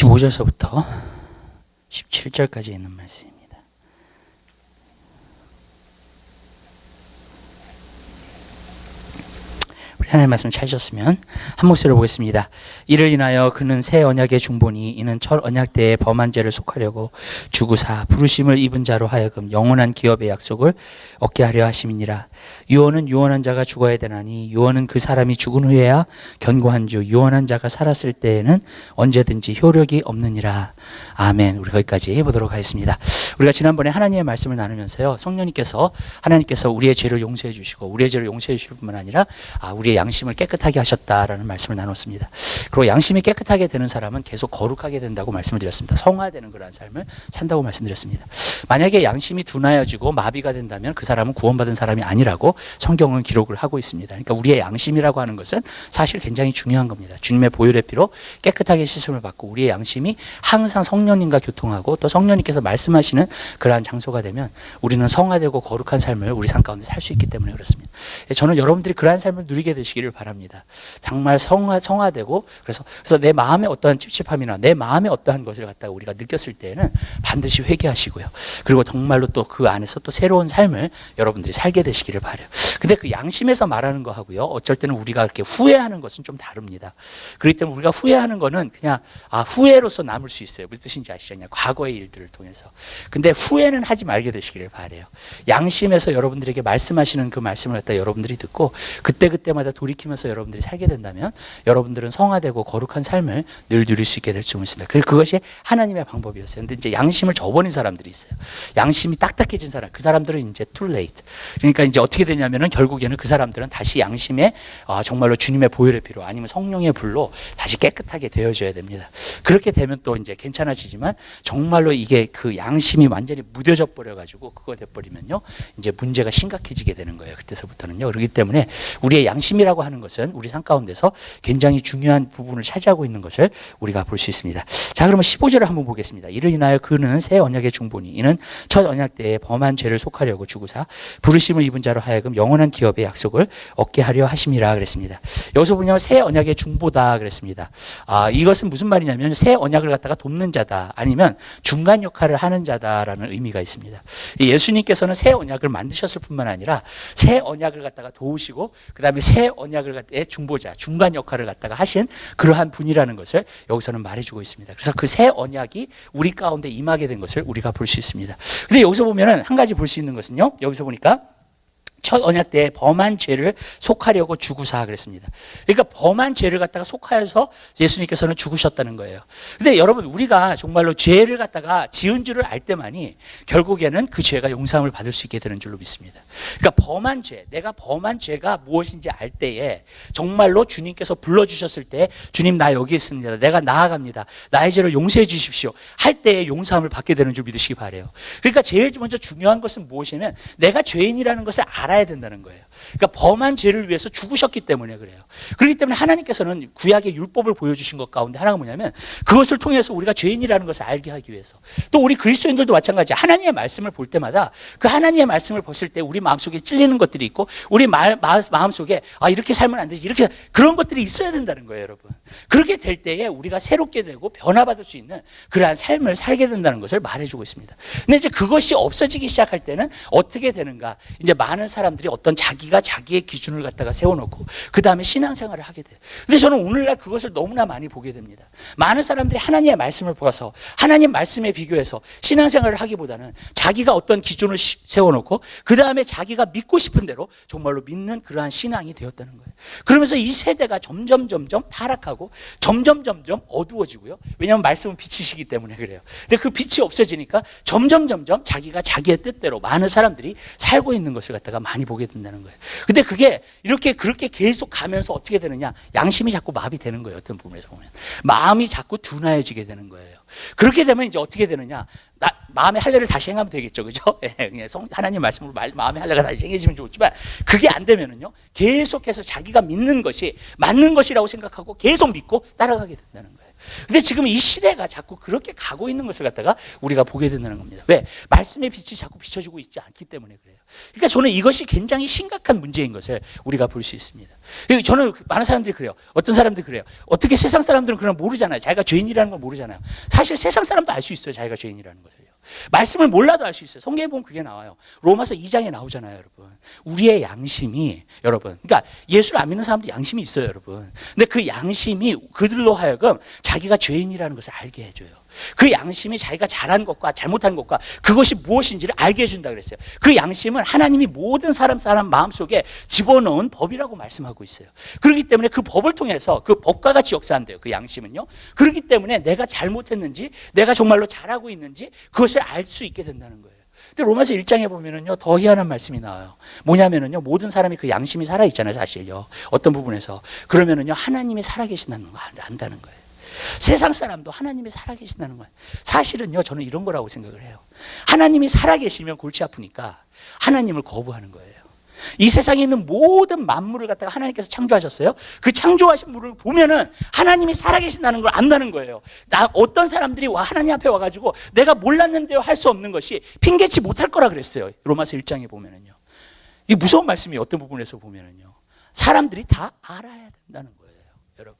15절서부터 17절까지 있는 말씀입니다. 하나님의 말씀 찾으셨으면 한 목소리로 보겠습니다. 이를 인하여 그는 새 언약의 중보니 이는 첫 언약 때의 범한 죄를 속하려고 주구사 부르심을 입은 자로 하여금 영원한 기업의 약속을 얻게 하려 하심이니라. 유언은 유언한 자가 죽어야 되나니 유언은 그 사람이 죽은 후에야 견고한 주 유언한 자가 살았을 때에는 언제든지 효력이 없느니라. 아멘. 우리 거기까지 해보도록 하겠습니다. 우리가 지난번에 하나님의 말씀을 나누면서요, 하나님께서 우리의 죄를 용서해 주시고 우리의 죄를 용서해 주실 뿐만 아니라 우리의 양심을 깨끗하게 하셨다라는 말씀을 나눴습니다. 그리고 양심이 깨끗하게 되는 사람은 계속 거룩하게 된다고 말씀을 드렸습니다. 성화되는 그러한 삶을 산다고 말씀드렸습니다. 만약에 양심이 둔하여지고 마비가 된다면 그 사람은 구원받은 사람이 아니라고 성경은 기록을 하고 있습니다. 그러니까 우리의 양심이라고 하는 것은 사실 굉장히 중요한 겁니다. 주님의 보혈의 피로 깨끗하게 씻음을 받고 우리의 양심이 항상 성령님과 교통하고 또 성령님께서 말씀하시는 그러한 장소가 되면 우리는 성화되고 거룩한 삶을 우리 삶 가운데 살 수 있기 때문에 그렇습니다. 저는 여러분들이 그러한 삶을 누리게 되시기를 바랍니다. 정말 성화되고 그래서 내 마음에 어떠한 찝찝함이나 내 마음에 어떠한 것을 갖다가 우리가 느꼈을 때에는 반드시 회개하시고요. 그리고 정말로 또 그 안에서 또 새로운 삶을 여러분들이 살게 되시기를 바라요. 근데 그 양심에서 말하는 거하고요, 어쩔 때는 우리가 이렇게 후회하는 것은 좀 다릅니다. 그렇기 때문에 우리가 후회하는 거는 그냥 후회로서 남을 수 있어요. 무슨 뜻인지 아시죠? 그냥 과거의 일들을 통해서. 근데 후회는 하지 말게 되시기를 바라요. 양심에서 여러분들에게 말씀하시는 그 말씀을 갖다 여러분들이 듣고 그때마다 돌이키면서 여러분들이 살게 된다면 여러분들은 성화되고 거룩한 삶을 늘 누릴 수 있게 될 줄 믿습니다. 그것이 하나님의 방법이었어요. 근데 이제 양심을 저버린 사람들이 있어요. 양심이 딱딱해진 사람, 그 사람들은 이제 too late. 그러니까 이제 어떻게 되냐면은 결국에는 그 사람들은 다시 양심에 정말로 주님의 보혈의 피로 아니면 성령의 불로 다시 깨끗하게 되어져야 됩니다. 그렇게 되면 또 이제 괜찮아지지만 정말로 이게 그 양심이 완전히 무뎌져 버려가지고 그거 돼버리면요, 이제 문제가 심각해지게 되는 거예요. 그때서부터는요. 그렇기 때문에 우리의 양심이라고 하는 것은 우리 삶 가운데서 굉장히 중요한 부분을 차지하고 있는 것을 우리가 볼 수 있습니다. 자, 그러면 15절을 한번 보겠습니다. 이를 인하여 그는 새 언약의 중보니 이는 첫 언약 때에 범한 죄를 속하려고 주구사 부르심을 입은 자로 하여금 영원한 기업의 약속을 얻게 하려 하심이라 그랬습니다. 여기서 보면 새 언약의 중보다 그랬습니다. 이것은 무슨 말이냐면 새 언약을 갖다가 돕는 자다, 아니면 중간 역할을 하는 자다라는 의미가 있습니다. 예수님께서는 새 언약을 만드셨을 뿐만 아니라 새 언약을 갖다가 도우시고 그 다음에 새 언약을 갖다가 중보자, 중간 역할을 갖다가 하신 그러한 분이라는 것을 여기서는 말해주고 있습니다. 그래서 그 새 언약이 우리 가운데 임하게 된 것을 우리가 볼 수 있습니다. 근데 여기서 보면은 한 가지 볼 수 있는 것은요, 여기서 보니까 첫 언약 때에 범한 죄를 속하려고 주구사 그랬습니다. 그러니까 범한 죄를 갖다가 속하여서 예수님께서는 죽으셨다는 거예요. 근데 여러분, 우리가 정말로 죄를 갖다가 지은 줄을 알 때만이 결국에는 그 죄가 용서함을 받을 수 있게 되는 줄로 믿습니다. 그러니까 범한 죄, 내가 범한 죄가 무엇인지 알 때에 정말로 주님께서 불러주셨을 때 주님 나 여기 있습니다, 내가 나아갑니다, 나의 죄를 용서해 주십시오 할 때에 용서함을 받게 되는 줄 믿으시기 바라요. 그러니까 제일 먼저 중요한 것은 무엇이냐면 내가 죄인이라는 것을 알아야 된다는 거예요. 그러니까 범한 죄를 위해서 죽으셨기 때문에 그래요. 그렇기 때문에 하나님께서는 구약의 율법을 보여주신 것 가운데 하나가 뭐냐면 그것을 통해서 우리가 죄인이라는 것을 알게 하기 위해서, 또 우리 그리스도인들도 마찬가지, 하나님의 말씀을 볼 때마다 그 하나님의 말씀을 봤을 때 우리 마음속에 찔리는 것들이 있고 우리 마음속에 이렇게 살면 안 되지, 이렇게 그런 것들이 있어야 된다는 거예요. 여러분, 그렇게 될 때에 우리가 새롭게 되고 변화받을 수 있는 그러한 삶을 살게 된다는 것을 말해주고 있습니다. 근데 이제 그것이 없어지기 시작할 때는 어떻게 되는가, 이제 많은 사람들이 어떤 자기의 기준을 갖다가 세워놓고 그 다음에 신앙생활을 하게 돼요. 근데 저는 오늘날 그것을 너무나 많이 보게 됩니다. 많은 사람들이 하나님의 말씀을 보아서 하나님 말씀에 비교해서 신앙생활을 하기보다는 자기가 어떤 기준을 세워놓고 그 다음에 자기가 믿고 싶은 대로 정말로 믿는 그러한 신앙이 되었다는 거예요. 그러면서 이 세대가 점점 타락하고 점점 어두워지고요. 왜냐하면 말씀은 빛이시기 때문에 그래요. 근데 그 빛이 없어지니까 점점 자기가 자기의 뜻대로 많은 사람들이 살고 있는 것을 갖다가 많이 보게 된다는 거예요. 근데 그게 그렇게 계속 가면서 어떻게 되느냐, 양심이 자꾸 마비되는 거예요. 어떤 부분에서 보면 마음이 자꾸 둔하여지게 되는 거예요. 그렇게 되면 이제 어떻게 되느냐, 마음의 할례를 다시 행하면 되겠죠, 그죠? 하나님 말씀으로 마음의 할례가 다시 행해지면 좋지만 그게 안 되면은요, 계속해서 자기가 믿는 것이 맞는 것이라고 생각하고 계속 믿고 따라가게 된다는 거예요. 근데 지금 이 시대가 자꾸 그렇게 가고 있는 것을 갖다가 우리가 보게 된다는 겁니다. 왜? 말씀의 빛이 자꾸 비춰지고 있지 않기 때문에 그래요. 그러니까 저는 이것이 굉장히 심각한 문제인 것을 우리가 볼 수 있습니다. 저는 많은 사람들이 그래요. 어떤 사람들이 그래요. 어떻게 세상 사람들은 그런 모르잖아요. 자기가 죄인이라는 걸 모르잖아요. 사실 세상 사람도 알 수 있어요. 자기가 죄인이라는 것을요. 말씀을 몰라도 알 수 있어요. 성경에 보면 그게 나와요. 로마서 2장에 나오잖아요, 여러분. 우리의 양심이, 여러분, 그러니까 예수를 안 믿는 사람도 양심이 있어요, 여러분. 근데 그 양심이 그들로 하여금 자기가 죄인이라는 것을 알게 해줘요. 그 양심이 자기가 잘한 것과 잘못한 것과 그것이 무엇인지를 알게 해준다 그랬어요. 그 양심은 하나님이 모든 사람 마음속에 집어넣은 법이라고 말씀하고 있어요. 그렇기 때문에 그 법을 통해서 그 법과 같이 역사한대요. 그 양심은요. 그렇기 때문에 내가 잘못했는지 내가 정말로 잘하고 있는지 그것을 알 수 있게 된다는 거예요. 근데 로마서 1장에 보면은요, 더 희한한 말씀이 나와요. 뭐냐면은요, 모든 사람이 그 양심이 살아있잖아요, 사실요. 어떤 부분에서. 그러면은요, 하나님이 살아계신다는 거 안다는 거예요. 세상 사람도 하나님이 살아계신다는 거예요. 사실은요, 저는 이런 거라고 생각을 해요. 하나님이 살아계시면 골치 아프니까 하나님을 거부하는 거예요. 이 세상에 있는 모든 만물을 갖다가 하나님께서 창조하셨어요. 그 창조하신 물을 보면은 하나님이 살아계신다는 걸 안다는 거예요. 어떤 사람들이 하나님 앞에 와가지고 내가 몰랐는데요 할 수 없는 것이 핑계치 못할 거라 그랬어요. 로마서 1장에 보면은요. 이게 무서운 말씀이에요. 어떤 부분에서 보면은요. 사람들이 다 알아야 된다는 거예요, 여러분.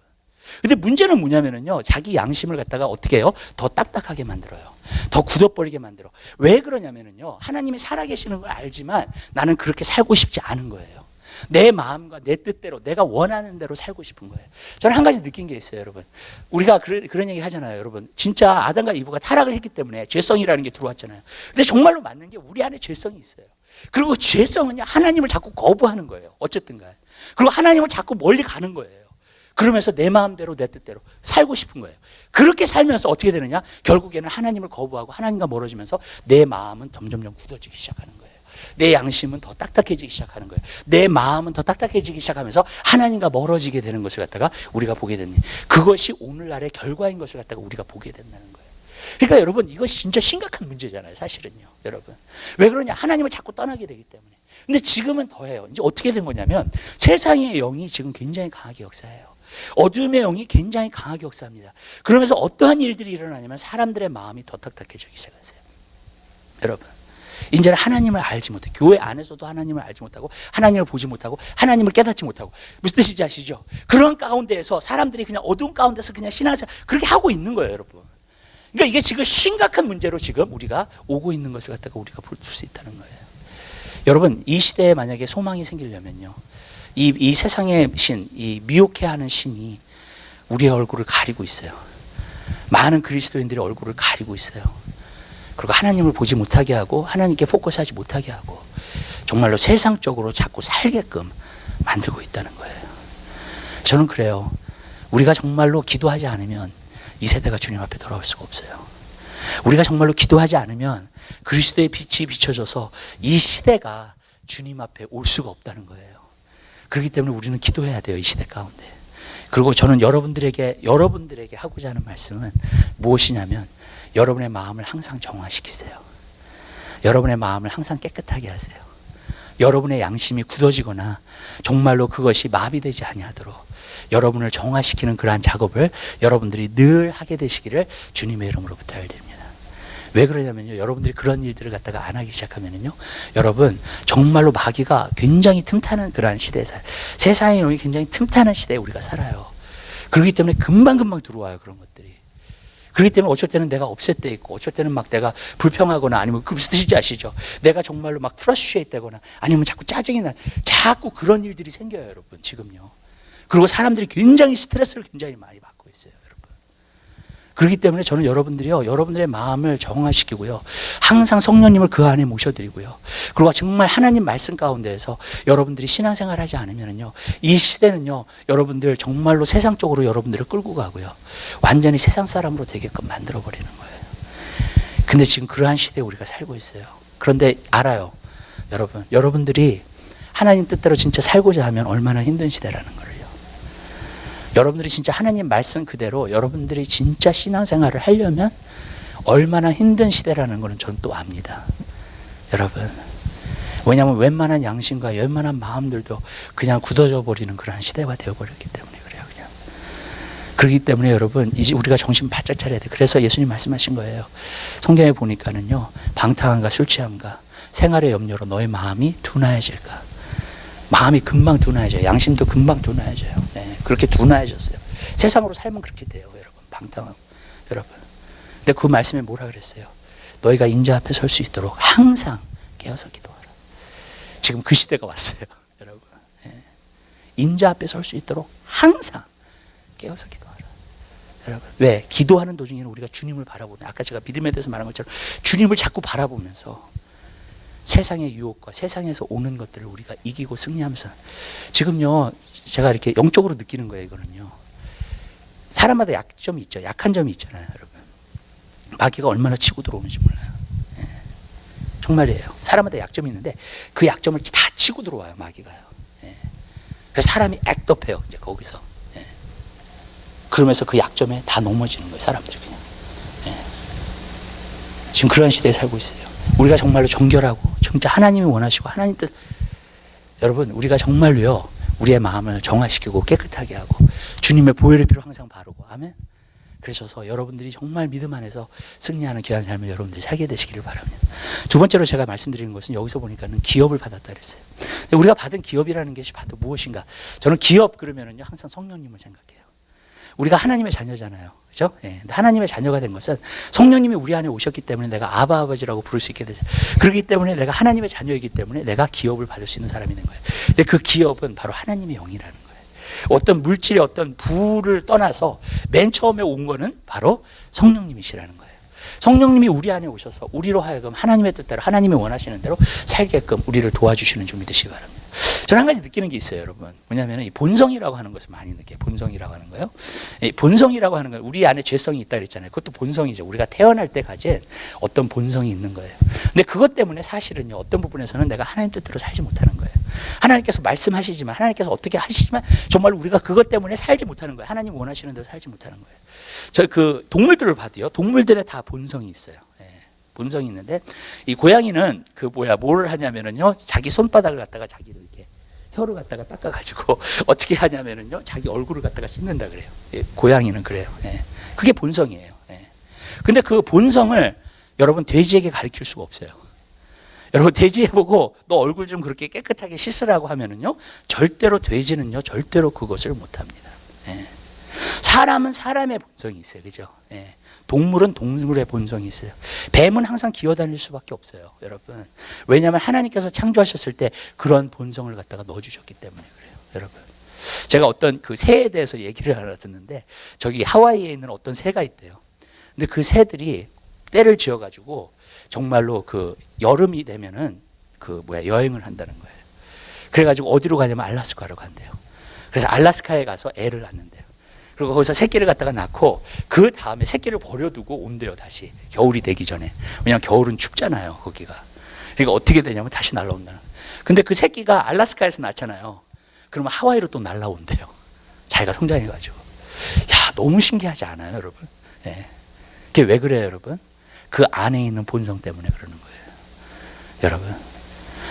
근데 문제는 뭐냐면은요, 자기 양심을 갖다가 어떻게 해요? 더 딱딱하게 만들어요. 더 굳어버리게 만들어. 왜 그러냐면은요, 하나님이 살아계시는 걸 알지만 나는 그렇게 살고 싶지 않은 거예요. 내 마음과 내 뜻대로 내가 원하는 대로 살고 싶은 거예요. 저는 한 가지 느낀 게 있어요, 여러분. 우리가 그런 얘기 하잖아요, 여러분. 진짜 아담과 이브가 타락을 했기 때문에 죄성이라는 게 들어왔잖아요. 근데 정말로 맞는 게 우리 안에 죄성이 있어요. 그리고 죄성은요, 하나님을 자꾸 거부하는 거예요. 어쨌든 간에. 그리고 하나님을 자꾸 멀리 가는 거예요. 그러면서 내 마음대로 내 뜻대로 살고 싶은 거예요. 그렇게 살면서 어떻게 되느냐? 결국에는 하나님을 거부하고 하나님과 멀어지면서 내 마음은 점점점 굳어지기 시작하는 거예요. 내 양심은 더 딱딱해지기 시작하는 거예요. 내 마음은 더 딱딱해지기 시작하면서 하나님과 멀어지게 되는 것을 갖다가 우리가 보게 됩니다. 그것이 오늘날의 결과인 것을 갖다가 우리가 보게 된다는 거예요. 그러니까 여러분, 이것이 진짜 심각한 문제잖아요, 사실은요, 여러분. 왜 그러냐? 하나님을 자꾸 떠나게 되기 때문에. 근데 지금은 더해요. 이제 어떻게 된 거냐면 세상의 영이 지금 굉장히 강하게 역사해요. 어둠의 영이 굉장히 강하게 역사합니다. 그러면서 어떠한 일들이 일어나냐면 사람들의 마음이 더 딱딱해지기 시작하세요. 여러분, 이제는 하나님을 알지 못해. 교회 안에서도 하나님을 알지 못하고 하나님을 보지 못하고 하나님을 깨닫지 못하고. 무슨 뜻인지 아시죠? 그런 가운데에서 사람들이 그냥 어두운 가운데서 그냥 신앙생활 그렇게 하고 있는 거예요, 여러분. 그러니까 이게 지금 심각한 문제로 지금 우리가 오고 있는 것을 갖다가 우리가 볼 수 있다는 거예요. 여러분, 이 시대에 만약에 소망이 생기려면요, 이 세상의 신, 이 미혹해하는 신이 우리의 얼굴을 가리고 있어요. 많은 그리스도인들의 얼굴을 가리고 있어요. 그리고 하나님을 보지 못하게 하고 하나님께 포커스하지 못하게 하고 정말로 세상적으로 자꾸 살게끔 만들고 있다는 거예요. 저는 그래요. 우리가 정말로 기도하지 않으면 이 세대가 주님 앞에 돌아올 수가 없어요. 우리가 정말로 기도하지 않으면 그리스도의 빛이 비춰져서 이 시대가 주님 앞에 올 수가 없다는 거예요. 그렇기 때문에 우리는 기도해야 돼요, 이 시대 가운데. 그리고 저는 여러분들에게 하고자 하는 말씀은 무엇이냐면 여러분의 마음을 항상 정화시키세요. 여러분의 마음을 항상 깨끗하게 하세요. 여러분의 양심이 굳어지거나 정말로 그것이 마비되지 아니하도록 여러분을 정화시키는 그러한 작업을 여러분들이 늘 하게 되시기를 주님의 이름으로 부탁드립니다. 왜 그러냐면요, 여러분들이 그런 일들을 갖다가 안 하기 시작하면요, 여러분 정말로 마귀가 굉장히 틈타는 그러한 시대에 살아요. 세상의 영이 굉장히 틈타는 시대에 우리가 살아요. 그렇기 때문에 금방금방 들어와요, 그런 것들이. 그렇기 때문에 어쩔 때는 내가 업셋 돼 있고 어쩔 때는 막 내가 불평하거나 아니면 그 무슨 뜻인지 아시죠? 내가 정말로 막 프러스트레이트 되거나 아니면 자꾸 짜증이 나, 자꾸 그런 일들이 생겨요, 여러분, 지금요. 그리고 사람들이 굉장히 스트레스를 굉장히 많이 받고 있어요, 여러분. 그렇기 때문에 저는 여러분들이요, 여러분들의 마음을 정화시키고요, 항상 성령님을 그 안에 모셔드리고요, 그리고 정말 하나님 말씀 가운데에서 여러분들이 신앙생활 하지 않으면요, 이 시대는요, 여러분들 정말로 세상적으로 여러분들을 끌고 가고요, 완전히 세상 사람으로 되게끔 만들어버리는 거예요. 근데 지금 그러한 시대에 우리가 살고 있어요. 그런데 알아요, 여러분들이 하나님 뜻대로 진짜 살고자 하면 얼마나 힘든 시대라는 거를요. 여러분들이 진짜 하나님 말씀 그대로 여러분들이 진짜 신앙생활을 하려면 얼마나 힘든 시대라는 것은 전 또 압니다, 여러분. 왜냐하면 웬만한 양심과 웬만한 마음들도 그냥 굳어져 버리는 그런 시대가 되어버렸기 때문에 그래요, 그냥. 그렇기 때문에 여러분 이제 우리가 정신 바짝 차려야 돼. 그래서 예수님 말씀하신 거예요. 성경에 보니까는요, 방탕함과 술 취함과 생활의 염려로 너의 마음이 둔하해질까. 마음이 금방 둔하해져요. 양심도 금방 둔하해져요. 네, 그렇게 둔하해졌어요. 세상으로 살면 그렇게 돼요, 여러분. 방탕하고 여러분. 근데 그 말씀에 뭐라 그랬어요? 너희가 인자 앞에 설 수 있도록 항상 깨어서 기도하라. 지금 그 시대가 왔어요, 여러분. 네. 인자 앞에 설 수 있도록 항상 깨어서 기도하라. 여러분, 왜? 기도하는 도중에는 우리가 주님을 바라보는, 아까 제가 믿음에 대해서 말한 것처럼 주님을 자꾸 바라보면서 세상의 유혹과 세상에서 오는 것들을 우리가 이기고 승리하면서, 지금요 제가 이렇게 영적으로 느끼는 거예요. 이거는요, 사람마다 약점이 있죠. 약한 점이 있잖아요, 여러분. 마귀가 얼마나 치고 들어오는지 몰라요. 예. 정말이에요. 사람마다 약점이 있는데 그 약점을 다 치고 들어와요, 마귀가요. 예. 그래서 사람이 액dob해요, 이제 거기서. 예. 그러면서 그 약점에 다 넘어지는 거예요, 사람들이 그냥. 예. 지금 그런 시대에 살고 있어요. 우리가 정말로 정결하고 진짜 하나님이 원하시고 하나님 뜻, 여러분 우리가 정말로요 우리의 마음을 정화시키고 깨끗하게 하고 주님의 보혈의 피로 항상 바르고, 아멘. 그러셔서 여러분들이 정말 믿음 안에서 승리하는 귀한 삶을 여러분들이 살게 되시기를 바랍니다. 두 번째로 제가 말씀드리는 것은 여기서 보니까는 기업을 받았다 그랬어요. 우리가 받은 기업이라는 것이 바로 무엇인가? 저는 기업 그러면은요 항상 성령님을 생각해요. 우리가 하나님의 자녀잖아요, 그렇죠? 예. 하나님의 자녀가 된 것은 성령님이 우리 안에 오셨기 때문에 내가 아바 아버지라고 부를 수 있게 되죠. 그렇기 때문에 내가 하나님의 자녀이기 때문에 내가 기업을 받을 수 있는 사람이 된 거예요. 근데 그 기업은 바로 하나님의 영이라는 거예요. 어떤 물질의 어떤 부를 떠나서 맨 처음에 온 거는 바로 성령님이시라는 거예요. 성령님이 우리 안에 오셔서 우리로 하여금 하나님의 뜻대로 하나님이 원하시는 대로 살게끔 우리를 도와주시는 줄 믿으시기 바랍니다. 저는 한 가지 느끼는 게 있어요, 여러분. 뭐냐면 이 본성이라고 하는 것을 많이 느껴요. 본성이라고 하는 거요. 이 본성이라고 하는 건 우리 안에 죄성이 있다 그랬잖아요. 그것도 본성이죠. 우리가 태어날 때 가진 어떤 본성이 있는 거예요. 근데 그것 때문에 사실은요, 어떤 부분에서는 내가 하나님 뜻대로 살지 못하는 거예요. 하나님께서 말씀하시지만, 하나님께서 어떻게 하시지만 정말 우리가 그것 때문에 살지 못하는 거예요. 하나님 원하시는 대로 살지 못하는 거예요. 저 그 동물들을 봐도요, 동물들의 다 본성이 있어요. 예, 본성이 있는데 이 고양이는 뭘 하냐면은요, 자기 손바닥을 갖다가 자기를 이렇게 혀를 갖다가 닦아가지고 어떻게 하냐면은요, 자기 얼굴을 갖다가 씻는다 그래요. 예, 고양이는 그래요. 예, 그게 본성이에요. 예. 근데 그 본성을 여러분 돼지에게 가르칠 수가 없어요. 여러분 돼지에 보고 너 얼굴 좀 그렇게 깨끗하게 씻으라고 하면은요, 절대로 돼지는요 절대로 그것을 못합니다. 예. 사람은 사람의 본성이 있어요, 그죠? 예. 동물은 동물의 본성이 있어요. 뱀은 항상 기어다닐 수밖에 없어요, 여러분. 왜냐하면 하나님께서 창조하셨을 때 그런 본성을 갖다가 넣어주셨기 때문에 그래요, 여러분. 제가 어떤 그 새에 대해서 얘기를 하나 듣는데, 저기 하와이에 있는 어떤 새가 있대요. 근데 그 새들이 떼를 지어가지고 정말로 그 여름이 되면은 여행을 한다는 거예요. 그래가지고 어디로 가냐면 알라스카로 간대요. 그래서 알라스카에 가서 애를 낳는대요. 그리고 거기서 새끼를 갖다가 낳고 그 다음에 새끼를 버려두고 온대요, 다시. 겨울이 되기 전에. 왜냐하면 겨울은 춥잖아요, 거기가. 그러니까 어떻게 되냐면 다시 날라온다는. 근데 그 새끼가 알라스카에서 낳잖아요. 그러면 하와이로 또 날라온대요. 자기가 성장해가지고. 야, 너무 신기하지 않아요, 여러분? 예. 그게 왜 그래요, 여러분? 그 안에 있는 본성 때문에 그러는 거예요. 여러분,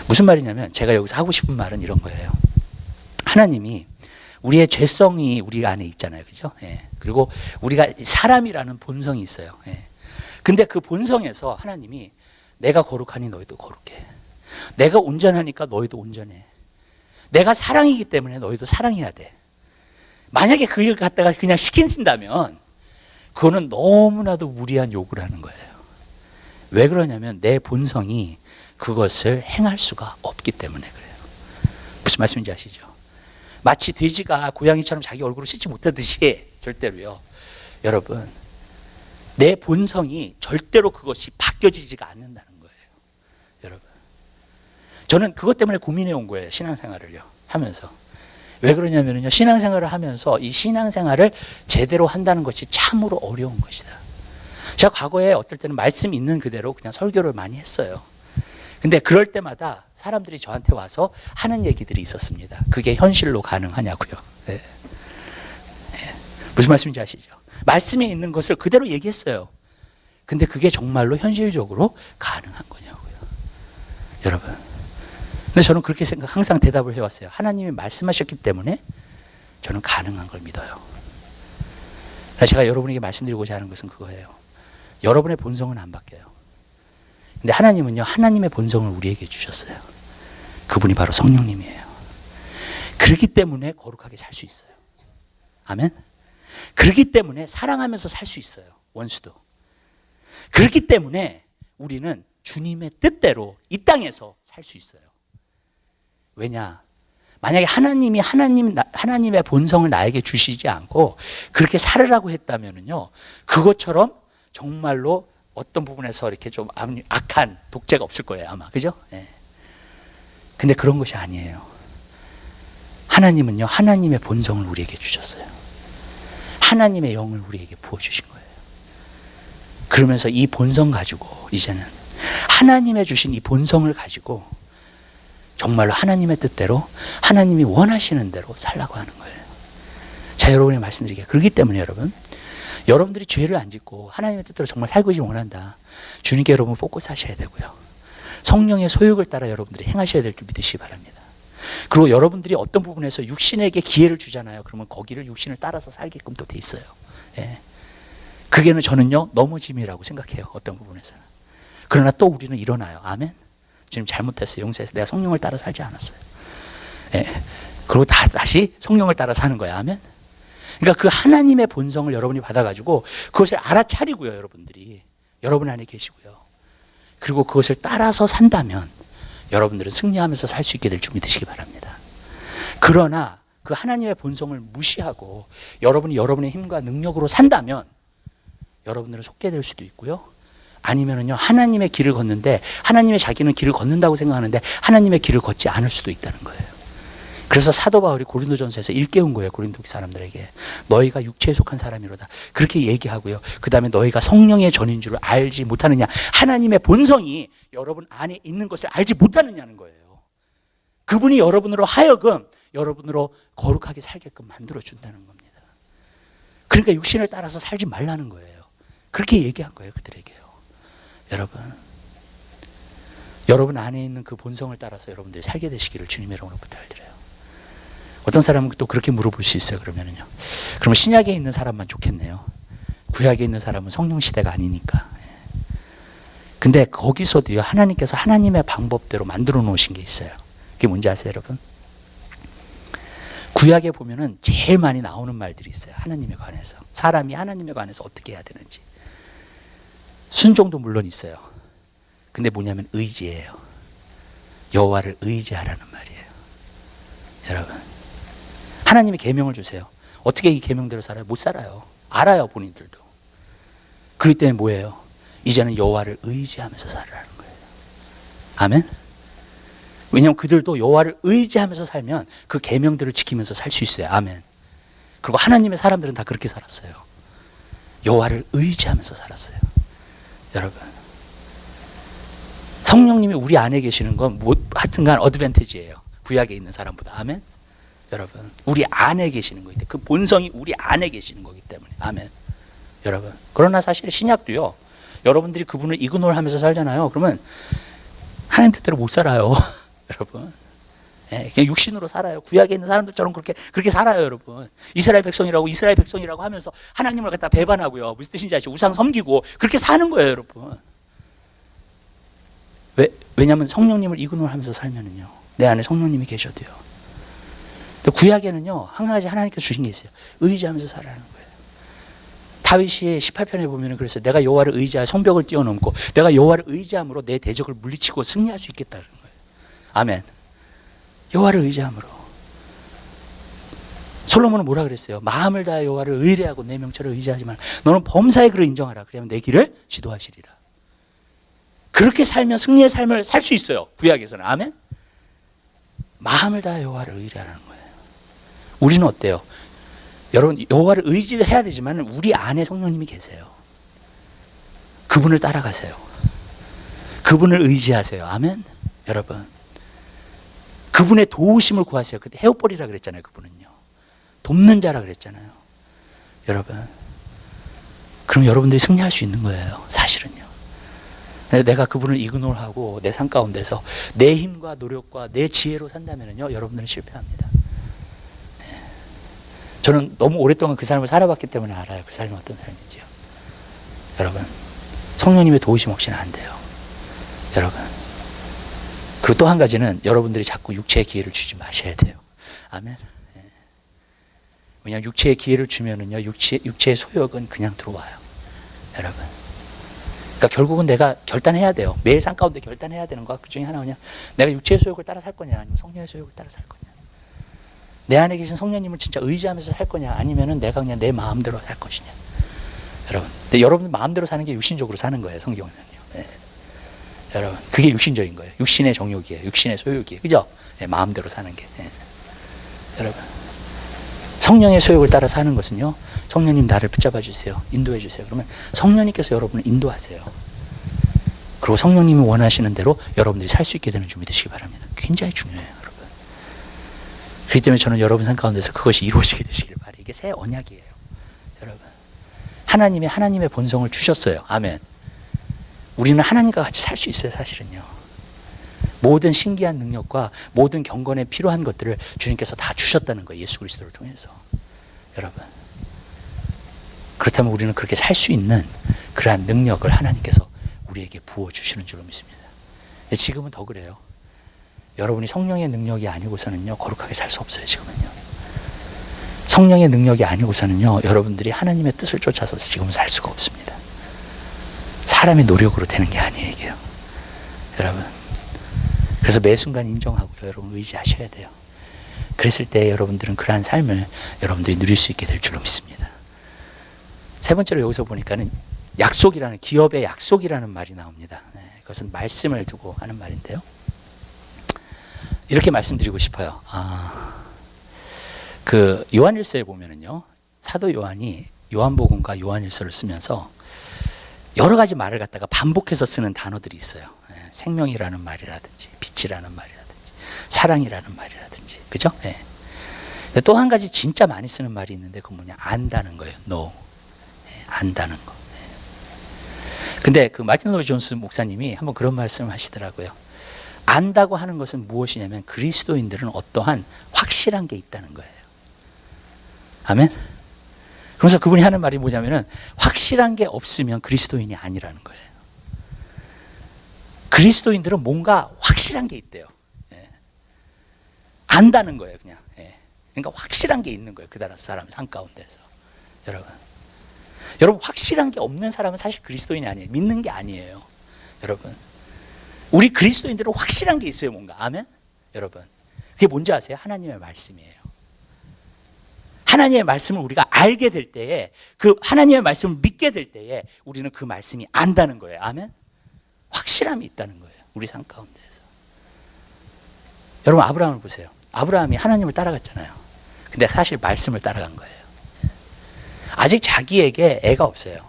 무슨 말이냐면 제가 여기서 하고 싶은 말은 이런 거예요. 하나님이 우리의 죄성이 우리 안에 있잖아요, 그죠? 예. 그리고 우리가 사람이라는 본성이 있어요. 예. 근데 그 본성에서 하나님이 내가 거룩하니 너희도 거룩해. 내가 온전하니까 너희도 온전해. 내가 사랑이기 때문에 너희도 사랑해야 돼. 만약에 그 일 갖다가 그냥 시킨다면 그거는 너무나도 무리한 요구를 하는 거예요. 왜 그러냐면 내 본성이 그것을 행할 수가 없기 때문에 그래요. 무슨 말씀인지 아시죠? 마치 돼지가 고양이처럼 자기 얼굴을 씻지 못하듯이 절대로요. 여러분, 내 본성이 절대로 그것이 바뀌어지지가 않는다는 거예요. 여러분, 저는 그것 때문에 고민해 온 거예요. 신앙생활을요, 하면서. 왜 그러냐면요, 신앙생활을 하면서 이 신앙생활을 제대로 한다는 것이 참으로 어려운 것이다. 제가 과거에 어떨 때는 말씀 있는 그대로 그냥 설교를 많이 했어요. 근데 그럴 때마다 사람들이 저한테 와서 하는 얘기들이 있었습니다. 그게 현실로 가능하냐고요. 네. 네. 무슨 말씀인지 아시죠? 말씀에 있는 것을 그대로 얘기했어요. 근데 그게 정말로 현실적으로 가능한 거냐고요, 여러분. 근데 저는 그렇게 항상 대답을 해왔어요. 하나님이 말씀하셨기 때문에 저는 가능한 걸 믿어요. 제가 여러분에게 말씀드리고자 하는 것은 그거예요. 여러분의 본성은 안 바뀌어요. 근데 하나님은요, 하나님의 본성을 우리에게 주셨어요. 그분이 바로 성령님이에요. 그렇기 때문에 거룩하게 살 수 있어요. 아멘. 그렇기 때문에 사랑하면서 살 수 있어요. 원수도. 그렇기 때문에 우리는 주님의 뜻대로 이 땅에서 살 수 있어요. 왜냐? 만약에 하나님의 본성을 나에게 주시지 않고 그렇게 살으라고 했다면요, 그것처럼 정말로 어떤 부분에서 이렇게 좀 악한 독재가 없을 거예요, 아마. 그죠? 예. 근데 그런 것이 아니에요. 하나님은요, 하나님의 본성을 우리에게 주셨어요. 하나님의 영을 우리에게 부어주신 거예요. 그러면서 이 본성 가지고 이제는 하나님의 주신 이 본성을 가지고 정말로 하나님의 뜻대로 하나님이 원하시는 대로 살라고 하는 거예요. 자, 여러분이 말씀드리게. 그렇기 때문에 여러분들이 죄를 안 짓고 하나님의 뜻대로 정말 살고 싶지 원한다. 주님께 여러분 포커스 하셔야 되고요. 성령의 소욕을 따라 여러분들이 행하셔야 될 줄 믿으시기 바랍니다. 그리고 여러분들이 어떤 부분에서 육신에게 기회를 주잖아요. 그러면 거기를 육신을 따라서 살게끔 또 돼 있어요. 예. 그게는 저는요, 넘어짐이라고 생각해요. 어떤 부분에서는. 그러나 또 우리는 일어나요. 아멘. 주님 잘못했어요. 용서해서 내가 성령을 따라 살지 않았어요. 예. 그리고 다시 성령을 따라 사는 거예요. 아멘. 그러니까 그 하나님의 본성을 여러분이 받아가지고 그것을 알아차리고요. 여러분들이. 여러분 안에 계시고요. 그리고 그것을 따라서 산다면 여러분들은 승리하면서 살 수 있게 될 줄 믿으시기 바랍니다. 그러나 그 하나님의 본성을 무시하고 여러분이 여러분의 힘과 능력으로 산다면 여러분들은 속게 될 수도 있고요. 아니면은요, 하나님의 길을 걷는데 하나님의 자기는 길을 걷는다고 생각하는데 하나님의 길을 걷지 않을 수도 있다는 거예요. 그래서 사도 바울이 고린도전서에서 일깨운 거예요. 고린도 사람들에게. 너희가 육체에 속한 사람이로다. 그렇게 얘기하고요. 그 다음에 너희가 성령의 전인 줄을 알지 못하느냐. 하나님의 본성이 여러분 안에 있는 것을 알지 못하느냐는 거예요. 그분이 여러분으로 하여금 여러분으로 거룩하게 살게끔 만들어준다는 겁니다. 그러니까 육신을 따라서 살지 말라는 거예요. 그렇게 얘기한 거예요. 그들에게요. 여러분 안에 있는 그 본성을 따라서 여러분들이 살게 되시기를 주님의 이름으로 부탁드려요. 어떤 사람은 또 그렇게 물어볼 수 있어요. 그러면 신약에 있는 사람만 좋겠네요. 구약에 있는 사람은 성령 시대가 아니니까. 근데 거기서도요, 하나님께서 하나님의 방법대로 만들어 놓으신 게 있어요. 그게 뭔지 아세요, 여러분? 구약에 보면은 제일 많이 나오는 말들이 있어요. 하나님에 관해서. 사람이 하나님에 관해서 어떻게 해야 되는지. 순종도 물론 있어요. 근데 뭐냐면 의지예요. 여호와를 의지하라는 말이에요. 여러분, 하나님이 계명을 주세요. 어떻게 이 계명대로 살아요? 못 살아요. 알아요, 본인들도. 그렇기 때문에 뭐예요? 이제는 여호와를 의지하면서 살으라는 거예요. 아멘. 왜냐하면 그들도 여호와를 의지하면서 살면 그 계명들을 지키면서 살 수 있어요. 아멘. 그리고 하나님의 사람들은 다 그렇게 살았어요. 여호와를 의지하면서 살았어요. 여러분, 성령님이 우리 안에 계시는 건 하여튼간 어드밴티지예요. 구약에 있는 사람보다. 아멘. 여러분, 우리 안에 계시는 거기 때문에, 그 본성이 우리 안에 계시는 거기 때문에. 아멘. 여러분, 그러나 사실 신약도요, 여러분들이 그분을 이그노를 하면서 살잖아요. 그러면 하나님 뜻대로 못 살아요. 여러분, 그냥 육신으로 살아요. 구약에 있는 사람들처럼 그렇게 살아요. 여러분, 이스라엘 백성이라고 하면서 하나님을 갖다 배반하고요, 무슨 뜻인지 아시죠? 우상 섬기고 그렇게 사는 거예요. 여러분, 왜냐하면 성령님을 이그노를 하면서 살면은요, 내 안에 성령님이 계셔도요, 또 구약에는요, 한 가지 하나님께서 주신 게 있어요. 의지하면서 살아라는 거예요. 다윗이 18편에 보면은 그랬어요. 내가 여호와를 의지하여 성벽을 뛰어넘고 내가 여호와를 의지함으로 내 대적을 물리치고 승리할 수 있겠다는 거예요. 아멘. 여호와를 의지함으로. 솔로몬은 뭐라 그랬어요? 마음을 다해 여호와를 의뢰하고 내 명철을 의지하지 말라. 너는 범사의 그를 인정하라. 그러면 내 길을 지도하시리라. 그렇게 살면 승리의 삶을 살 수 있어요. 구약에서는. 아멘. 마음을 다해 여호와를 의뢰하라는 거예요. 우리는 어때요? 여러분, 여호와를 의지해야 되지만 우리 안에 성령님이 계세요. 그분을 따라가세요. 그분을 의지하세요. 아멘. 여러분, 그분의 도우심을 구하세요. 그때 헤어볼이라 그랬잖아요. 그분은요, 돕는 자라 그랬잖아요. 여러분, 그럼 여러분들이 승리할 수 있는 거예요. 사실은요. 내가 그분을 이그노하고 내 삶 가운데서 내 힘과 노력과 내 지혜로 산다면요, 여러분들은 실패합니다. 저는 너무 오랫동안 그 삶을 살아봤기 때문에 알아요. 그 삶이 어떤 삶인지요. 여러분, 성령님의 도우심 없이는 안 돼요. 여러분. 그리고 또 한 가지는 여러분들이 자꾸 육체의 기회를 주지 마셔야 돼요. 아멘. 왜냐하면 육체의 기회를 주면은요, 육체의 소욕은 그냥 들어와요. 여러분. 그러니까 결국은 내가 결단해야 돼요. 매일 삶 가운데 결단해야 되는 거 그 중에 하나 뭐냐? 내가 육체의 소욕을 따라 살 거냐, 아니면 성령의 소욕을 따라 살 거냐? 내 안에 계신 성령님을 진짜 의지하면서 살 거냐, 아니면은 내가 그냥 내 마음대로 살 것이냐? 여러분, 근데 여러분 마음대로 사는 게 육신적으로 사는 거예요. 성경은요. 네. 여러분, 그게 육신적인 거예요. 육신의 정욕이에요. 육신의 소욕이에요. 그죠? 네, 마음대로 사는 게. 네. 여러분, 성령의 소욕을 따라 사는 것은요, 성령님 나를 붙잡아 주세요. 인도해 주세요. 그러면 성령님께서 여러분을 인도하세요. 그리고 성령님이 원하시는 대로 여러분들이 살 수 있게 되는 준비 되시기 바랍니다. 굉장히 중요해요, 여러분. 그렇기 때문에 저는 여러분 삶 가운데서 그것이 이루어지게 되시길 바라요. 이게 새 언약이에요, 여러분. 하나님의 본성을 주셨어요. 아멘. 우리는 하나님과 같이 살 수 있어요, 사실은요. 모든 신기한 능력과 모든 경건에 필요한 것들을 주님께서 다 주셨다는 거예요. 예수 그리스도를 통해서. 여러분. 그렇다면 우리는 그렇게 살 수 있는 그러한 능력을 하나님께서 우리에게 부어주시는 줄로 믿습니다. 지금은 더 그래요. 여러분이 성령의 능력이 아니고서는요, 거룩하게 살 수 없어요, 지금은요. 성령의 능력이 아니고서는요, 여러분들이 하나님의 뜻을 쫓아서 지금은 살 수가 없습니다. 사람의 노력으로 되는 게 아니에요, 이게요. 여러분. 그래서 매 순간 인정하고요, 여러분 의지하셔야 돼요. 그랬을 때 여러분들은 그러한 삶을 여러분들이 누릴 수 있게 될 줄로 믿습니다. 세 번째로 여기서 보니까는 약속이라는, 기업의 약속이라는 말이 나옵니다. 네, 그것은 말씀을 두고 하는 말인데요. 이렇게 말씀드리고 싶어요. 그 요한일서에 보면은요, 사도 요한이 요한복음과 요한일서를 쓰면서 여러 가지 말을 갖다가 반복해서 쓰는 단어들이 있어요. 생명이라는 말이라든지, 빛이라는 말이라든지, 사랑이라는 말이라든지, 그죠? 네. 또 한 가지 진짜 많이 쓰는 말이 있는데 그건 뭐냐? 안다는 거예요. know. 네, 안다는 거. 네. 근데 그 마틴 로이 존스 목사님이 한번 그런 말씀을 하시더라고요. 안다고 하는 것은 무엇이냐면 그리스도인들은 어떠한 확실한 게 있다는 거예요. 아멘? 그래서 그분이 하는 말이 뭐냐면은 확실한 게 없으면 그리스도인이 아니라는 거예요. 그리스도인들은 뭔가 확실한 게 있대요. 예. 안다는 거예요, 그냥. 예. 그러니까 확실한 게 있는 거예요, 그 사람 삶 가운데서. 여러분 확실한 게 없는 사람은 사실 그리스도인이 아니에요. 믿는 게 아니에요, 여러분. 우리 그리스도인들은 확실한 게 있어요, 뭔가. 아멘? 여러분, 그게 뭔지 아세요? 하나님의 말씀이에요. 하나님의 말씀을 우리가 알게 될 때에, 그 하나님의 말씀을 믿게 될 때에 우리는 그 말씀이 안다는 거예요. 아멘? 확실함이 있다는 거예요, 우리 삶 가운데에서. 여러분, 아브라함을 보세요. 아브라함이 하나님을 따라갔잖아요. 근데 사실 말씀을 따라간 거예요. 아직 자기에게 애가 없어요.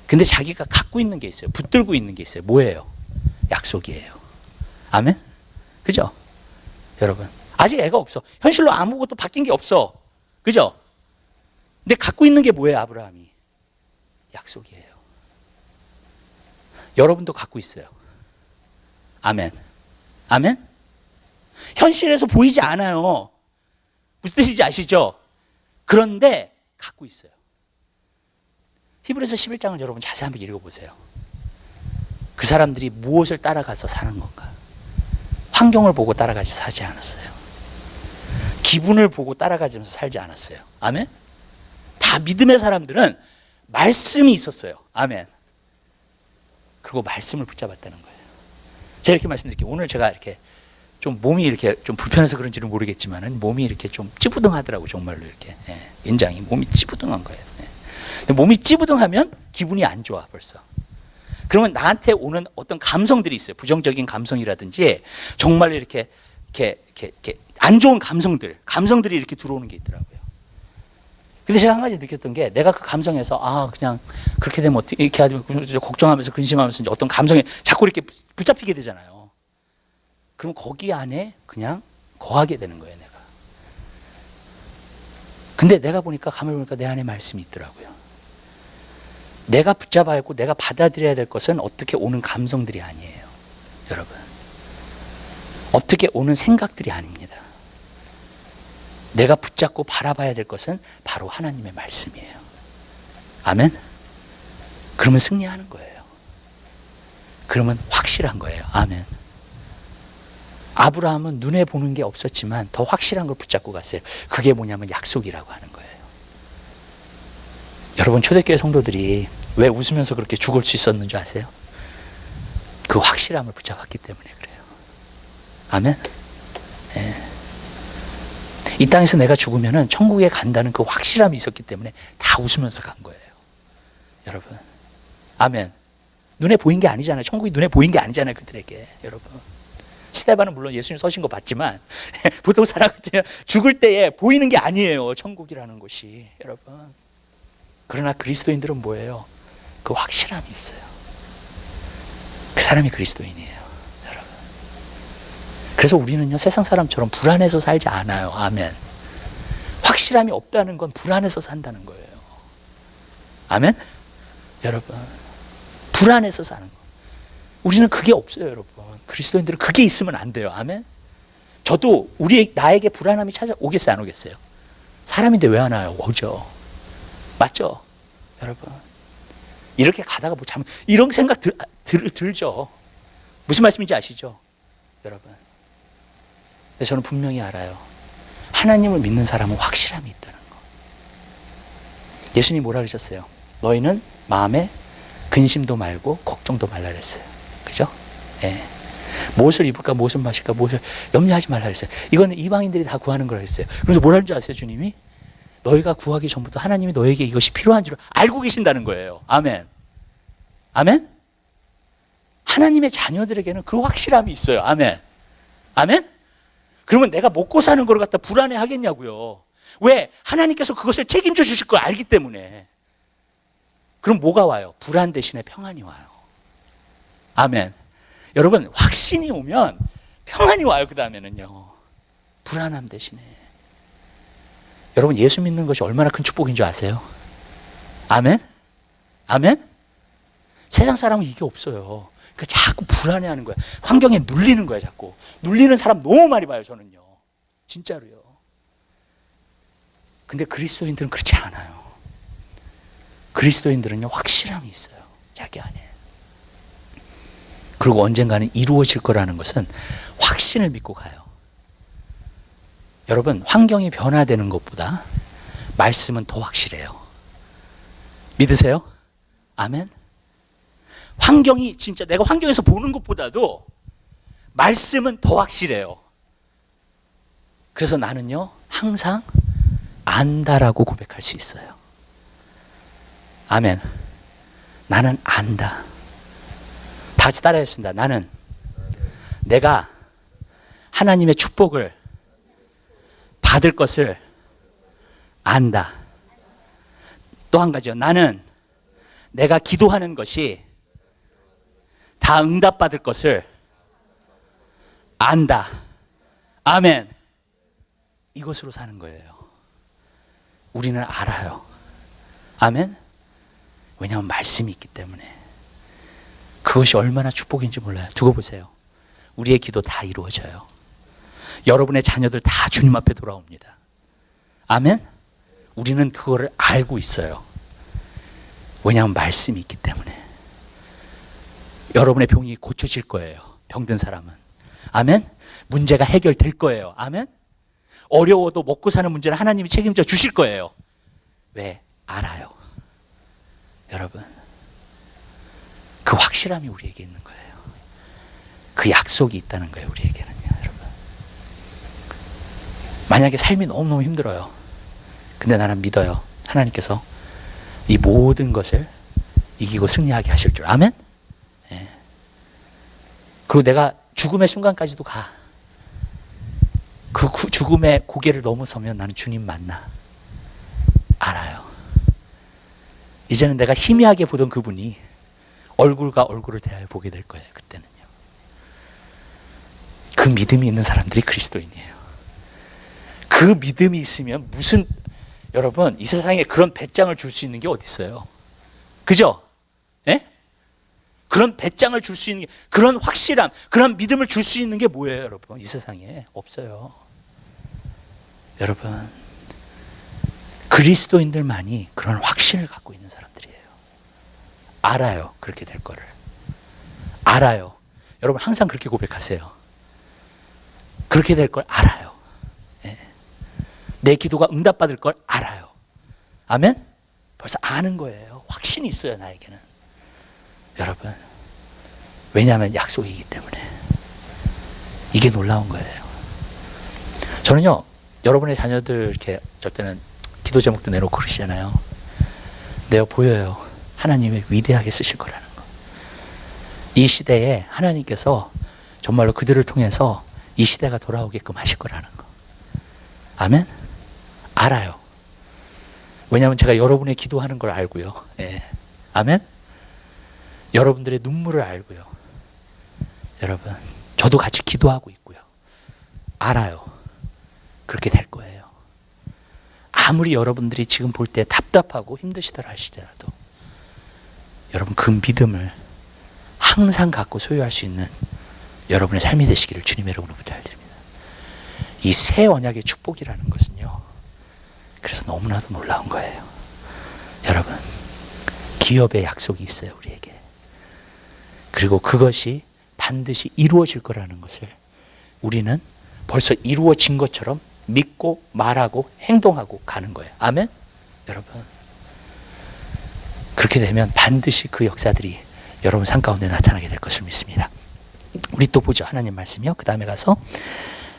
근데 자기가 갖고 있는 게 있어요. 붙들고 있는 게 있어요. 뭐예요? 약속이에요. 아멘? 그죠? 여러분, 아직 애가 없어. 현실로 아무것도 바뀐 게 없어. 그죠? 근데 갖고 있는 게 뭐예요, 아브라함이? 약속이에요. 여러분도 갖고 있어요. 아멘. 아멘? 현실에서 보이지 않아요. 무슨 뜻인지 아시죠? 그런데 갖고 있어요. 히브리서 11장을 여러분 자세히 한번 읽어보세요. 그 사람들이 무엇을 따라가서 사는 건가? 환경을 보고 따라가지 사지 않았어요. 기분을 보고 따라가면서 살지 않았어요. 아멘? 다 믿음의 사람들은 말씀이 있었어요. 아멘. 그리고 말씀을 붙잡았다는 거예요. 제가 이렇게 말씀드릴게요. 오늘 제가 이렇게 좀 몸이 이렇게 좀 불편해서 그런지는 모르겠지만은 몸이 이렇게 좀 찌부둥하더라고, 정말로 이렇게. 예, 인장이 몸이 찌부둥한 거예요. 예. 근데 몸이 찌부둥하면 기분이 안 좋아 벌써. 그러면 나한테 오는 어떤 감성들이 있어요. 부정적인 감성이라든지 정말 이렇게 안 좋은 감성들이 이렇게 들어오는 게 있더라고요. 근데 제가 한 가지 느꼈던 게, 내가 그 감성에서 그냥 그렇게 되면 어떻게 이렇게 하면 걱정하면서 근심하면서 이제 어떤 감성에 자꾸 이렇게 붙잡히게 되잖아요. 그럼 거기 안에 그냥 거하게 되는 거예요, 내가. 근데 내가 보니까, 가만히 보니까 내 안에 말씀이 있더라고요. 내가 붙잡아야 했고 내가 받아들여야 될 것은 어떻게 오는 감성들이 아니에요, 여러분. 어떻게 오는 생각들이 아닙니다. 내가 붙잡고 바라봐야 될 것은 바로 하나님의 말씀이에요. 아멘? 그러면 승리하는 거예요. 그러면 확실한 거예요. 아멘. 아브라함은 눈에 보는 게 없었지만 더 확실한 걸 붙잡고 갔어요. 그게 뭐냐면 약속이라고 하는 거예요. 여러분, 초대교회 성도들이 왜 웃으면서 그렇게 죽을 수 있었는 줄 아세요? 그 확실함을 붙잡았기 때문에 그래요. 아멘? 예. 이 땅에서 내가 죽으면 천국에 간다는 그 확실함이 있었기 때문에 다 웃으면서 간 거예요. 여러분. 아멘. 눈에 보인 게 아니잖아요. 천국이 눈에 보인 게 아니잖아요. 그들에게. 여러분. 스데반은 물론 예수님 서신 거 봤지만 보통 사람 같으면 죽을 때에 보이는 게 아니에요. 천국이라는 곳이. 여러분. 그러나 그리스도인들은 뭐예요? 그 확실함이 있어요. 그 사람이 그리스도인이에요. 여러분. 그래서 우리는요, 세상 사람처럼 불안해서 살지 않아요. 아멘. 확실함이 없다는 건 불안해서 산다는 거예요. 아멘? 여러분, 불안해서 사는 거. 우리는 그게 없어요, 여러분. 그리스도인들은 그게 있으면 안 돼요. 아멘? 저도 나에게 불안함이 찾아오겠어요, 안 오겠어요? 사람인데 왜 안 와요? 오죠. 맞죠? 여러분. 이렇게 가다가 뭐 이런 생각 들죠. 무슨 말씀인지 아시죠? 여러분. 근데 저는 분명히 알아요. 하나님을 믿는 사람은 확실함이 있다는 거. 예수님이 뭐라 그러셨어요? 너희는 마음에 근심도 말고 걱정도 말라 그랬어요. 그죠? 예. 무엇을 입을까, 무엇을 마실까, 무엇을 염려하지 말라 그랬어요. 이거는 이방인들이 다 구하는 거라 했어요. 그래서 뭐라는 줄 아세요, 주님이? 너희가 구하기 전부터 하나님이 너에게 이것이 필요한 줄 알고 계신다는 거예요. 아멘. 아멘? 하나님의 자녀들에게는 그 확실함이 있어요. 아멘. 아멘? 그러면 내가 먹고 사는 걸 갖다 불안해 하겠냐고요. 왜? 하나님께서 그것을 책임져 주실 걸 알기 때문에. 그럼 뭐가 와요? 불안 대신에 평안이 와요. 아멘. 여러분, 확신이 오면 평안이 와요. 그 다음에는요. 불안함 대신에. 여러분, 예수 믿는 것이 얼마나 큰 축복인 줄 아세요? 아멘? 아멘? 세상 사람은 이게 없어요. 그러니까 자꾸 불안해하는 거야. 환경에 눌리는 거야, 자꾸. 눌리는 사람 너무 많이 봐요, 저는요. 진짜로요. 근데 그리스도인들은 그렇지 않아요. 그리스도인들은요, 확실함이 있어요. 자기 안에. 그리고 언젠가는 이루어질 거라는 것은 확신을 믿고 가요. 여러분, 환경이 변화되는 것보다 말씀은 더 확실해요. 믿으세요? 아멘? 환경이 진짜 내가 환경에서 보는 것보다도 말씀은 더 확실해요. 그래서 나는요, 항상 안다라고 고백할 수 있어요. 아멘. 나는 안다. 다 같이 따라했습니다. 나는 내가 하나님의 축복을 받을 것을 안다. 또 한 가지요. 나는 내가 기도하는 것이 다 응답받을 것을 안다. 아멘. 이것으로 사는 거예요. 우리는 알아요. 아멘. 왜냐하면 말씀이 있기 때문에. 그것이 얼마나 축복인지 몰라요. 두고 보세요. 우리의 기도 다 이루어져요. 여러분의 자녀들 다 주님 앞에 돌아옵니다. 아멘. 우리는 그거를 알고 있어요. 왜냐하면 말씀이 있기 때문에. 여러분의 병이 고쳐질 거예요. 병든 사람은. 아멘. 문제가 해결될 거예요. 아멘. 어려워도 먹고 사는 문제는 하나님이 책임져 주실 거예요. 왜? 알아요. 여러분, 그 확실함이 우리에게 있는 거예요. 그 약속이 있다는 거예요. 우리에게는요. 여러분, 만약에 삶이 너무너무 힘들어요. 근데 나는 믿어요. 하나님께서 이 모든 것을 이기고 승리하게 하실 줄. 아멘. 예. 그리고 내가 죽음의 순간까지도 가. 그 죽음의 고개를 넘어서면 나는 주님 만나. 알아요. 이제는 내가 희미하게 보던 그분이 얼굴과 얼굴을 대하여 보게 될 거예요. 그때는요. 그 믿음이 있는 사람들이 그리스도인이에요. 그 믿음이 있으면 여러분, 이 세상에 그런 배짱을 줄 수 있는 게 어디 있어요? 그죠? 예? 그런 배짱을 줄 수 있는 게, 그런 확실함, 그런 믿음을 줄 수 있는 게 뭐예요, 여러분? 이 세상에 없어요. 여러분, 그리스도인들만이 그런 확신을 갖고 있는 사람들이에요. 알아요. 그렇게 될 거를. 알아요. 여러분 항상 그렇게 고백하세요. 그렇게 될 걸 알아요. 예. 내 기도가 응답받을 걸 알아요. 아멘? 벌써 아는 거예요. 확신이 있어요, 나에게는. 여러분, 왜냐하면 약속이기 때문에. 이게 놀라운 거예요. 저는요, 여러분의 자녀들 이렇게 저 때는 기도 제목도 내놓고 그러시잖아요. 내가 보여요. 하나님이 위대하게 쓰실 거라는 거. 이 시대에 하나님께서 정말로 그들을 통해서 이 시대가 돌아오게끔 하실 거라는 거. 아멘? 알아요. 왜냐하면 제가 여러분의 기도하는 걸 알고요. 예. 아멘? 여러분들의 눈물을 알고요. 여러분, 저도 같이 기도하고 있고요. 알아요. 그렇게 될 거예요. 아무리 여러분들이 지금 볼 때 답답하고 힘드시더라 하시더라도 여러분 그 믿음을 항상 갖고 소유할 수 있는 여러분의 삶이 되시기를 주님의 이름으로 부탁드립니다. 이 새 언약의 축복이라는 것은요, 그래서 너무나도 놀라운 거예요. 여러분, 기업의 약속이 있어요, 우리에게. 그리고 그것이 반드시 이루어질 거라는 것을 우리는 벌써 이루어진 것처럼 믿고 말하고 행동하고 가는 거예요. 아멘? 여러분, 그렇게 되면 반드시 그 역사들이 여러분 삶 가운데 나타나게 될 것을 믿습니다. 우리 또 보죠. 하나님 말씀이요. 그 다음에 가서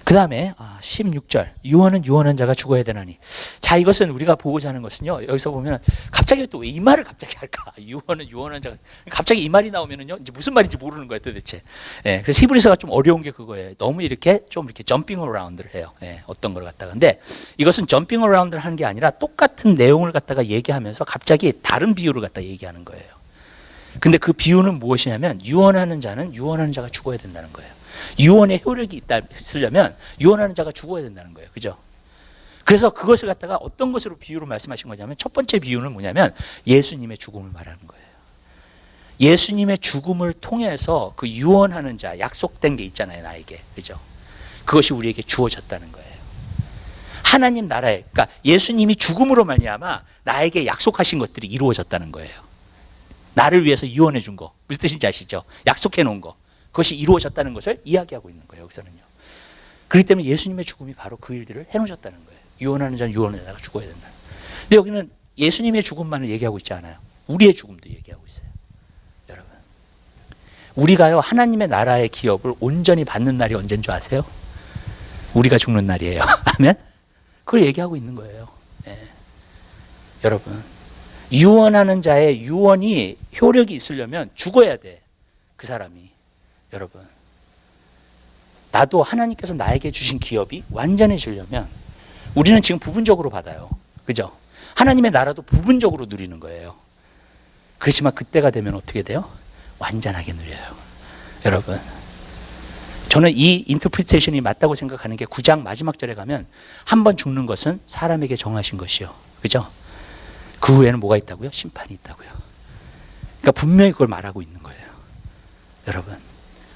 그 다음에 16절 유언은 유언한 자가 죽어야 되나니. 자, 이것은 우리가 보고자 하는 것은요, 여기서 보면 갑자기 또 왜 이 말을 갑자기 할까? 유언은 유언한 자가, 갑자기 이 말이 나오면은요 이제 무슨 말인지 모르는 거예요 도대체. 예, 그래서 히브리서가 좀 어려운 게 그거예요. 너무 이렇게 점핑 어라운드를 해요. 예, 어떤 걸 갖다가. 근데 이것은 점핑 어라운드를 하는 게 아니라 똑같은 내용을 갖다가 얘기하면서 갑자기 다른 비유를 갖다 얘기하는 거예요. 근데 그 비유는 무엇이냐면 유언하는 자는 유언하는 자가 죽어야 된다는 거예요. 유언의 효력이 있으려면 유언하는 자가 죽어야 된다는 거예요. 그죠? 그래서 그것을 갖다가 어떤 것으로 비유로 말씀하신 거냐면 첫 번째 비유는 뭐냐면 예수님의 죽음을 말하는 거예요. 예수님의 죽음을 통해서 그 유언하는 자, 약속된 게 있잖아요, 나에게. 그죠? 그것이 우리에게 주어졌다는 거예요. 하나님 나라에, 그러니까 예수님이 죽음으로 말미암아 나에게 약속하신 것들이 이루어졌다는 거예요. 나를 위해서 유언해 준 거, 무슨 뜻인지 아시죠? 약속해 놓은 거, 그것이 이루어졌다는 것을 이야기하고 있는 거예요, 여기서는요. 그렇기 때문에 예수님의 죽음이 바로 그 일들을 해놓으셨다는 거예요. 유언하는 자는 유언하다가 죽어야 된다. 근데 여기는 예수님의 죽음만을 얘기하고 있지 않아요. 우리의 죽음도 얘기하고 있어요. 여러분, 우리가요 하나님의 나라의 기업을 온전히 받는 날이 언제인 줄 아세요? 우리가 죽는 날이에요. 아멘? 그걸 얘기하고 있는 거예요. 예. 여러분, 유언하는 자의 유언이 효력이 있으려면 죽어야 돼, 그 사람이. 여러분, 나도 하나님께서 나에게 주신 기업이 완전해지려면 우리는 지금 부분적으로 받아요. 그죠? 하나님의 나라도 부분적으로 누리는 거예요. 그렇지만 그때가 되면 어떻게 돼요? 완전하게 누려요. 여러분, 저는 이 인터프리테이션이 맞다고 생각하는 게 9장 마지막 절에 가면 한 번 죽는 것은 사람에게 정하신 것이요. 그죠? 그 후에는 뭐가 있다고요? 심판이 있다고요. 그러니까 분명히 그걸 말하고 있는 거예요. 여러분,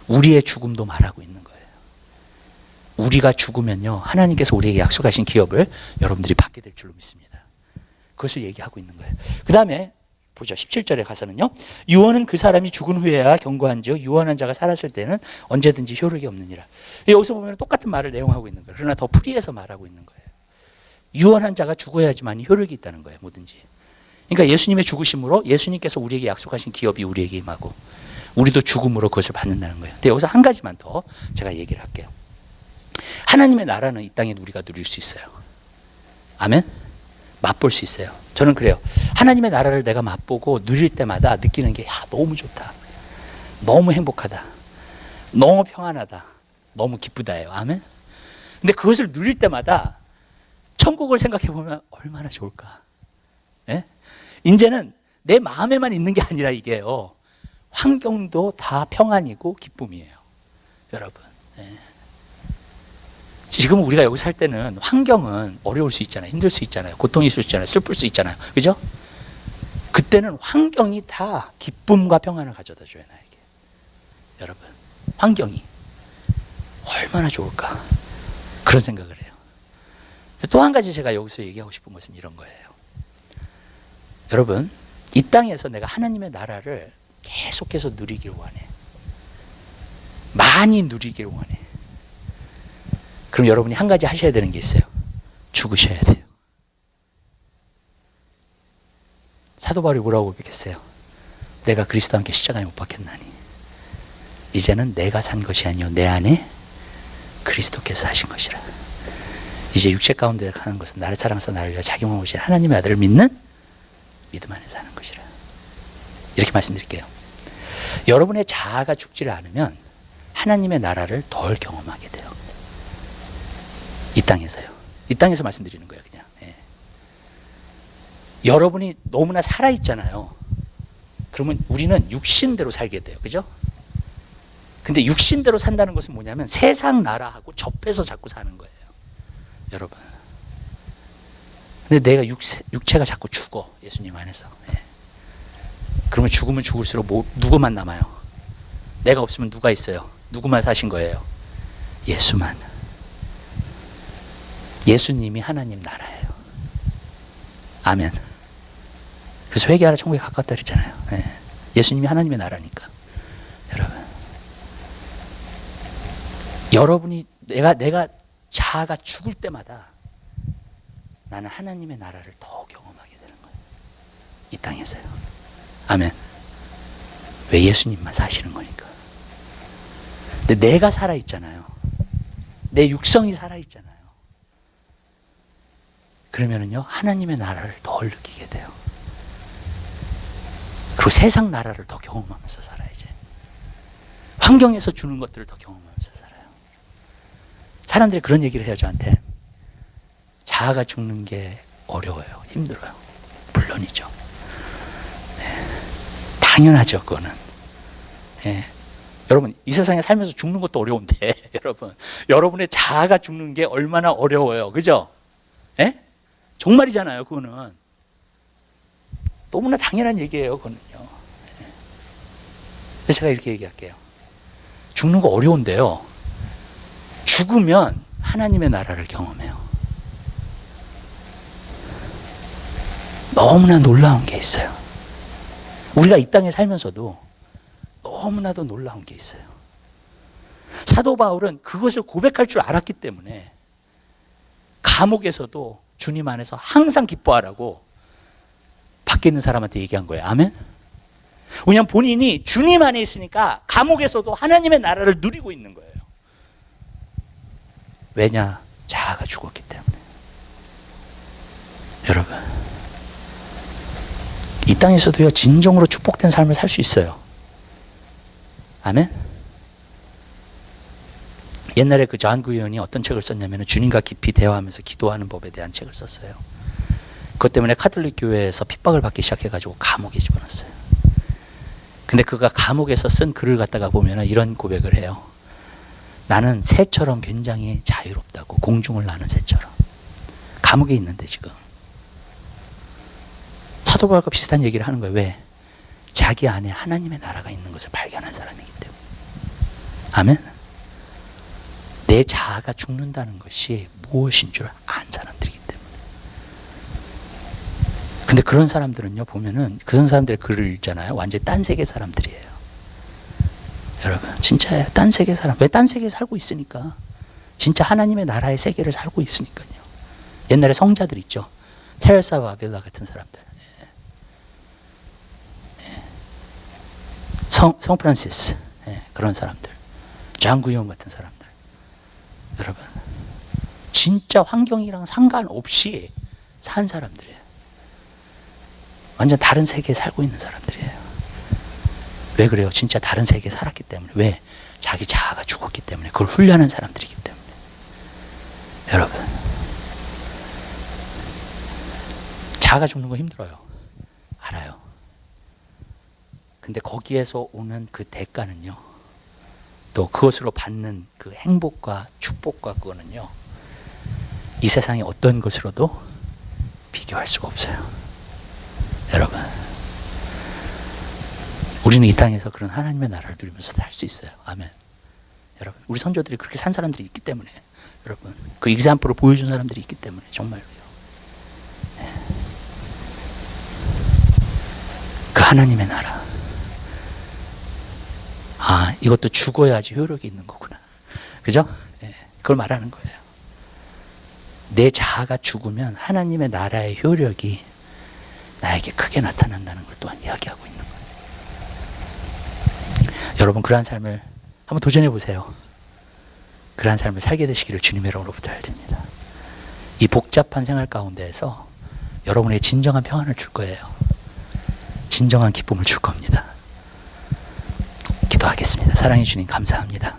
우리의 죽음도 말하고 있는 거예요. 우리가 죽으면요, 하나님께서 우리에게 약속하신 기업을 여러분들이 받게 될 줄로 믿습니다. 그것을 얘기하고 있는 거예요. 그 다음에 보죠. 17절에 가서는요, 유언은 그 사람이 죽은 후에야 경고한지요 유언한 자가 살았을 때는 언제든지 효력이 없느니라. 여기서 보면 똑같은 말을 내용하고 있는 거예요. 그러나 더 풀이해서 말하고 있는 거예요. 유언한 자가 죽어야지만 효력이 있다는 거예요, 뭐든지. 그러니까 예수님의 죽으심으로 예수님께서 우리에게 약속하신 기업이 우리에게 임하고 우리도 죽음으로 그것을 받는다는 거예요. 근데 여기서 한 가지만 더 제가 얘기를 할게요. 하나님의 나라는 이 땅에 우리가 누릴 수 있어요. 아멘? 맛볼 수 있어요. 저는 그래요. 하나님의 나라를 내가 맛보고 누릴 때마다 느끼는 게 너무 좋다, 너무 행복하다, 너무 평안하다, 너무 기쁘다예요. 아멘? 근데 그것을 누릴 때마다 천국을 생각해 보면 얼마나 좋을까. 예? 이제는 내 마음에만 있는 게 아니라 이게요, 환경도 다 평안이고 기쁨이에요. 여러분, 예. 지금 우리가 여기 살 때는 환경은 어려울 수 있잖아요. 힘들 수 있잖아요. 고통이 있을 수 있잖아요. 슬플 수 있잖아요. 그죠? 그때는 환경이 다 기쁨과 평안을 가져다 줘요, 나에게. 여러분, 환경이 얼마나 좋을까, 그런 생각을 해요. 또 한 가지 제가 여기서 얘기하고 싶은 것은 이런 거예요. 여러분, 이 땅에서 내가 하나님의 나라를 계속해서 누리길 원해. 많이 누리길 원해. 그럼 여러분이 한 가지 하셔야 되는 게 있어요. 죽으셔야 돼요. 사도 바울이 뭐라고 고백했어요? 내가 그리스도와 함께 십자가에 못 박혔나니 이제는 내가 산 것이 아니요 내 안에 그리스도께서 하신 것이라. 이제 육체 가운데 하는 것은 나를 사랑하사 나를 위하여 자기 몸을 오신 하나님의 아들을 믿는 믿음 안에서 하는 것이라. 이렇게 말씀드릴게요. 여러분의 자아가 죽지를 않으면 하나님의 나라를 덜 경험하게 돼요. 이 땅에서요. 이 땅에서 말씀드리는 거예요. 그냥. 예. 여러분이 너무나 살아있잖아요. 그러면 우리는 육신대로 살게 돼요. 그죠? 근데 육신대로 산다는 것은 뭐냐면 세상 나라하고 접해서 자꾸 사는 거예요. 여러분. 근데 내가 육체가 자꾸 죽어. 예수님 안에서. 예. 그러면 죽으면 죽을수록 누구만 남아요? 내가 없으면 누가 있어요? 누구만 사신 거예요? 예수만. 예수님이 하나님 나라예요. 아멘. 그래서 회개하라 천국에 가깝다 그랬잖아요. 예. 예수님이 하나님의 나라니까. 여러분이 내가 자아가 죽을 때마다 나는 하나님의 나라를 더 경험하게 되는 거예요. 이 땅에서요. 아멘. 왜? 예수님만 사시는 거니까. 근데 내가 살아있잖아요. 내 육성이 살아있잖아요. 그러면은요, 하나님의 나라를 덜 느끼게 돼요. 그리고 세상 나라를 더 경험하면서 살아야지. 환경에서 주는 것들을 더 경험하면서 살아요. 사람들이 그런 얘기를 해요, 저한테. 자아가 죽는 게 어려워요. 힘들어요. 물론이죠. 네. 당연하죠, 그거는. 네. 여러분, 이 세상에 살면서 죽는 것도 어려운데, 여러분의 자아가 죽는 게 얼마나 어려워요. 그죠? 네? 정말이잖아요, 그거는. 너무나 당연한 얘기예요, 그거는요. 네. 그래서 제가 이렇게 얘기할게요. 죽는 거 어려운데요. 죽으면 하나님의 나라를 경험해요. 너무나 놀라운 게 있어요. 우리가 이 땅에 살면서도 너무나도 놀라운 게 있어요. 사도 바울은 그것을 고백할 줄 알았기 때문에 감옥에서도 주님 안에서 항상 기뻐하라고 밖에 있는 사람한테 얘기한 거예요. 아멘? 왜냐하면 본인이 주님 안에 있으니까 감옥에서도 하나님의 나라를 누리고 있는 거예요. 왜냐? 자아가 죽었기 때문에. 여러분, 이 땅에서도요, 진정으로 축복된 삶을 살 수 있어요. 아멘? 옛날에 그 존 구이언이 어떤 책을 썼냐면 주님과 깊이 대화하면서 기도하는 법에 대한 책을 썼어요. 그것 때문에 카톨릭 교회에서 핍박을 받기 시작해가지고 감옥에 집어넣었어요. 근데 그가 감옥에서 쓴 글을 갖다가 보면 이런 고백을 해요. 나는 새처럼 굉장히 자유롭다고. 공중을 나는 새처럼. 감옥에 있는데 지금. 사도 바울과 비슷한 얘기를 하는 거예요. 왜? 자기 안에 하나님의 나라가 있는 것을 발견한 사람이기 때문에. 아멘? 내 자아가 죽는다는 것이 무엇인 줄 안 사람들이기 때문에. 근데 그런 사람들은요, 보면은 그런 사람들의 글을 읽잖아요. 완전히 딴 세계 사람들이에요. 여러분, 진짜예요. 딴 세계 사람. 왜 딴 세계에 살고 있으니까. 진짜 하나님의 나라의 세계를 살고 있으니까요. 옛날에 성자들 있죠. 테레사와 아빌라 같은 사람들. 성 프란시스. 그런 사람들. 존 구이언 같은 사람들. 여러분, 진짜 환경이랑 상관없이 산 사람들이에요. 완전 다른 세계에 살고 있는 사람들이에요. 왜 그래요? 진짜 다른 세계에 살았기 때문에. 왜? 자기 자아가 죽었기 때문에. 그걸 훈련한 사람들이기 때문에. 여러분, 자아가 죽는 거 힘들어요. 알아요. 근데 거기에서 오는 그 대가는요, 또 그것으로 받는 그 행복과 축복과 그거는요, 이 세상의 어떤 것으로도 비교할 수가 없어요. 여러분, 우리는 이 땅에서 그런 하나님의 나라를 누리면서 살 수 있어요. 아멘. 여러분, 우리 선조들이 그렇게 산 사람들이 있기 때문에 여러분. 그 example을 보여준 사람들이 있기 때문에 정말로요. 그 하나님의 나라. 아, 이것도 죽어야지 효력이 있는 거구나. 그죠? 그걸 말하는 거예요. 내 자아가 죽으면 하나님의 나라의 효력이 나에게 크게 나타난다는 걸 또한 이야기하고 있는 거예요. 여러분, 그러한 삶을 한번 도전해 보세요. 그러한 삶을 살게 되시기를 주님의 이름으로부터 알립니다. 이 복잡한 생활 가운데에서 여러분에게 진정한 평안을 줄 거예요. 진정한 기쁨을 줄 겁니다. 기도하겠습니다. 사랑해 주님 감사합니다.